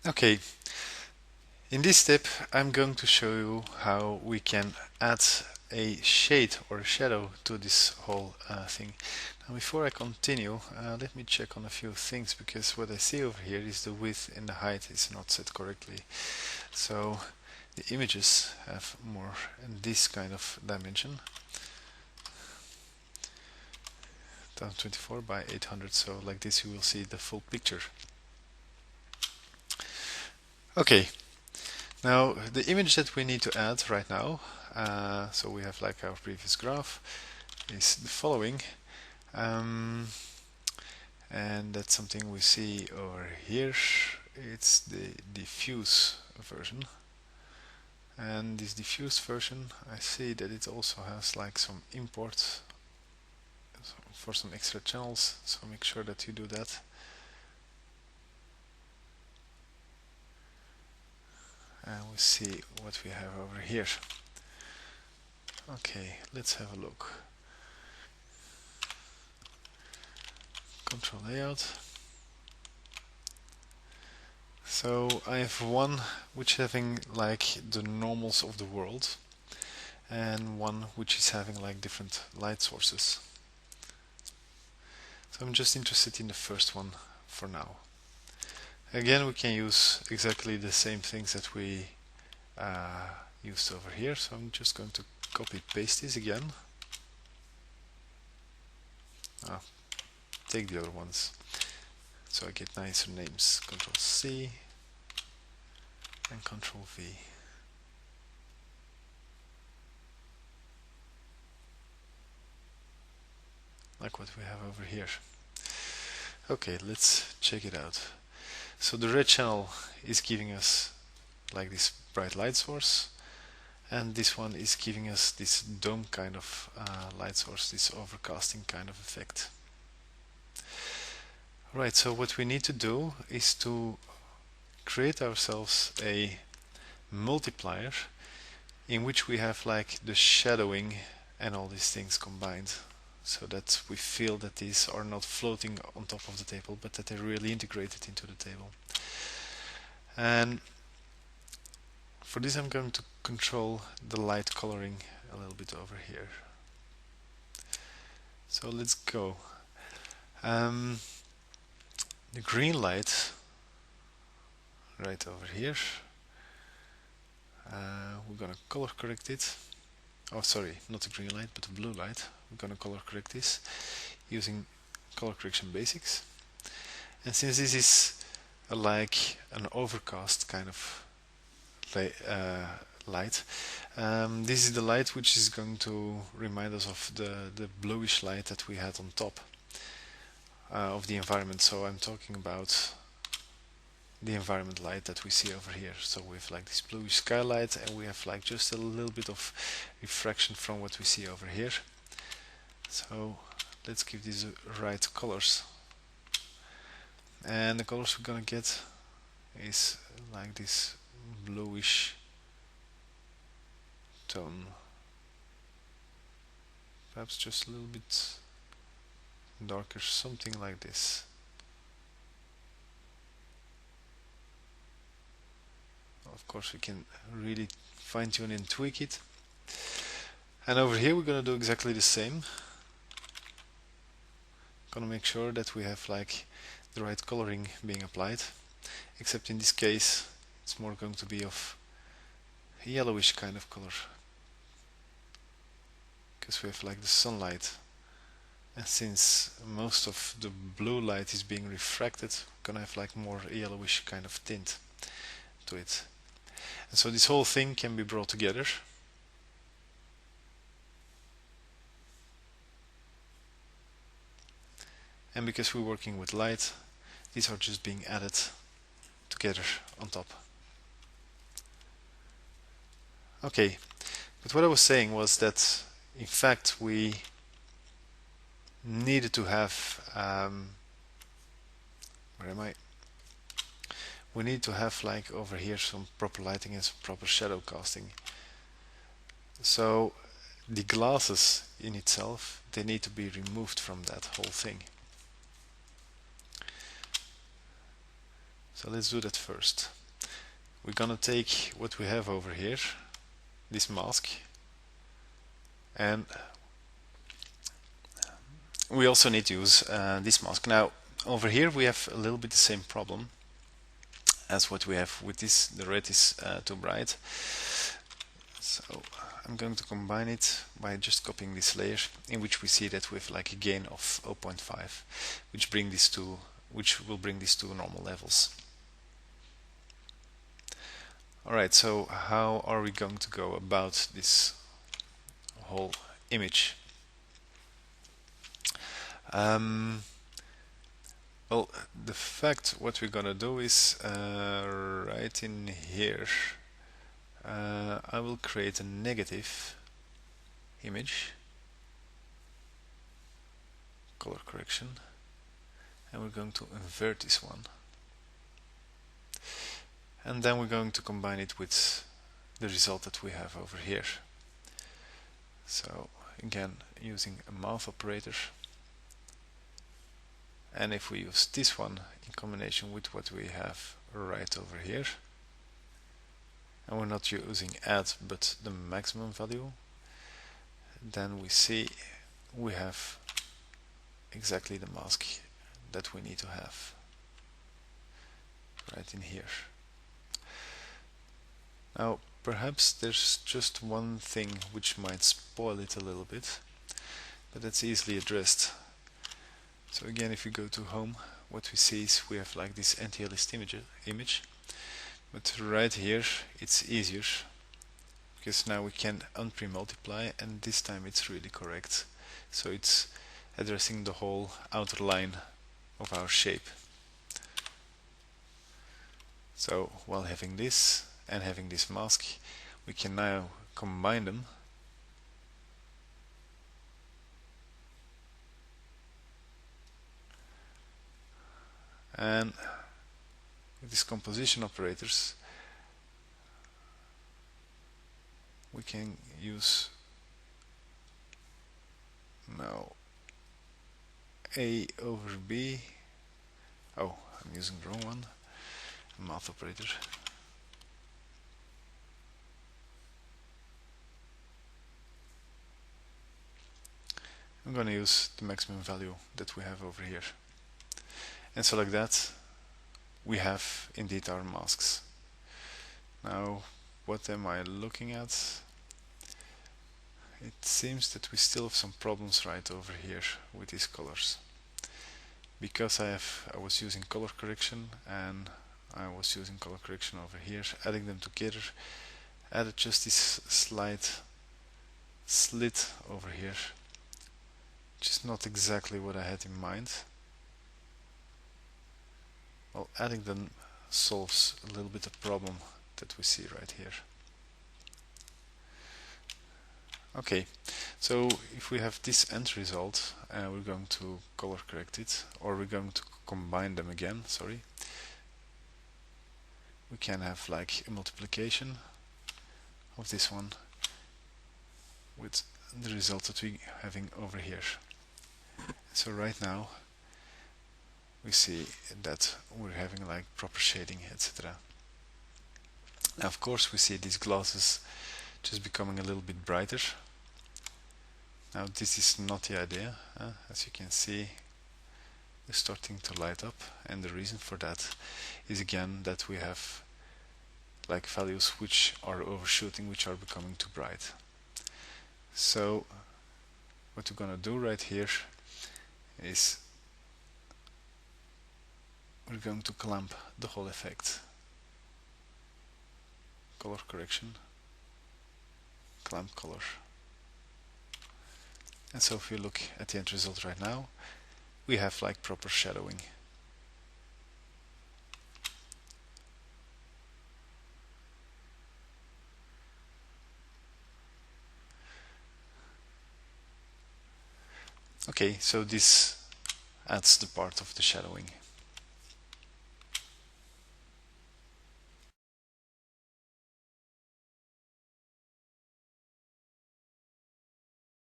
Okay, in this step I'm going to show you how we can add a shade or a shadow to this whole thing. Now before I continue, let me check on a few things, because what I see over here is the width and the height is not set correctly. So the images have more in this kind of dimension, 1024 by 800, so like this you will see the full picture. Okay, now the image that we need to add right now, so we have like our previous graph, is the following, and that's something we see over here. It's the diffuse version, and this diffuse version, I see that it also has like some import for some extra channels, so make sure that you do that. And we see what we have over here. Okay, let's have a look. Control layout. So I have one which is having like the normals of the world, and one which is having like different light sources. So I'm just interested in the first one for now. Again, we can use exactly the same things that we used over here, so I'm just going to copy paste this again. Take the other ones so I get nicer names. Control C and Control V. Like what we have over here. Okay, let's check it out. So the red channel is giving us like this bright light source, and this one is giving us this dome kind of light source, this overcasting kind of effect. Right, so what we need to do is to create ourselves a multiplier in which we have like the shadowing and all these things combined, so that we feel that these are not floating on top of the table, but that they're really integrated into the table. And for this I'm going to control the light coloring a little bit over here. So let's go. The green light right over here, we're gonna color correct it. Oh, sorry, not the green light, but the blue light. We're gonna color correct this using color correction basics. And since this is like an overcast kind of light, this is the light which is going to remind us of the bluish light that we had on top of the environment. So I'm talking about the environment light that we see over here. So we have like this bluish skylight, and we have like just a little bit of refraction from what we see over here. So let's give these right colors, and the colors we're gonna get is like this bluish tone, perhaps just a little bit darker, something like this. Of course we can really fine-tune and tweak it. And over here we're gonna do exactly the same. Gonna make sure that we have like the right coloring being applied, except in this case it's more going to be of a yellowish kind of color, because we have like the sunlight, and since most of the blue light is being refracted, we're gonna have like more yellowish kind of tint to it. And so this whole thing can be brought together. And because we're working with light, these are just being added together on top. Okay, but what I was saying was that in fact we needed to have where am I? We need to have like over here some proper lighting and some proper shadow casting. So the glasses in itself, they need to be removed from that whole thing. So let's do that first. We're gonna take what we have over here, this mask, and we also need to use this mask. Now over here we have a little bit the same problem as what we have with this. The red is too bright, so I'm going to combine it by just copying this layer, in which we see that we have like a gain of 0.5, which will bring these to normal levels. Alright, so how are we going to go about this whole image? Well, the fact what we're gonna do is right in here I will create a negative image, color correction, and we're going to invert this one, and then we're going to combine it with the result that we have over here. So again, using a mouth operator, and if we use this one in combination with what we have right over here, and we're not using add but the maximum value, then we see we have exactly the mask that we need to have right in here. Now perhaps there's just one thing which might spoil it a little bit, but that's easily addressed. So again, if we go to home, what we see is we have like this anti-list image, but right here it's easier, because now we can unpre-multiply, and this time it's really correct. So it's addressing the whole outer line of our shape. So while having this and having this mask, we can now combine them and with these composition operators we can use now A over B. Oh, I'm using the wrong one. Math operator. I'm going to use the maximum value that we have over here, and so like that we have indeed our masks. Now what am I looking at? It seems that we still have some problems right over here with these colors, because I was using color correction and I was using color correction over here, adding them together, added just this slight slit over here, which is not exactly what I had in mind. Well, adding them solves a little bit of problem that we see right here. Okay, so if we have this end result, we're going to color correct it, or we're going to combine them again, sorry. We can have like a multiplication of this one with the result that we're having over here. So right now we see that we're having like proper shading, etc. Now of course we see these glasses just becoming a little bit brighter. Now this is not the idea, as you can see they're starting to light up, and the reason for that is again that we have like values which are overshooting, which are becoming too bright. So what we're gonna do right here is we're going to clamp the whole effect. Color correction, clamp color. And so if you look at the end result right now, we have like proper shadowing. Okay, so this adds the part of the shadowing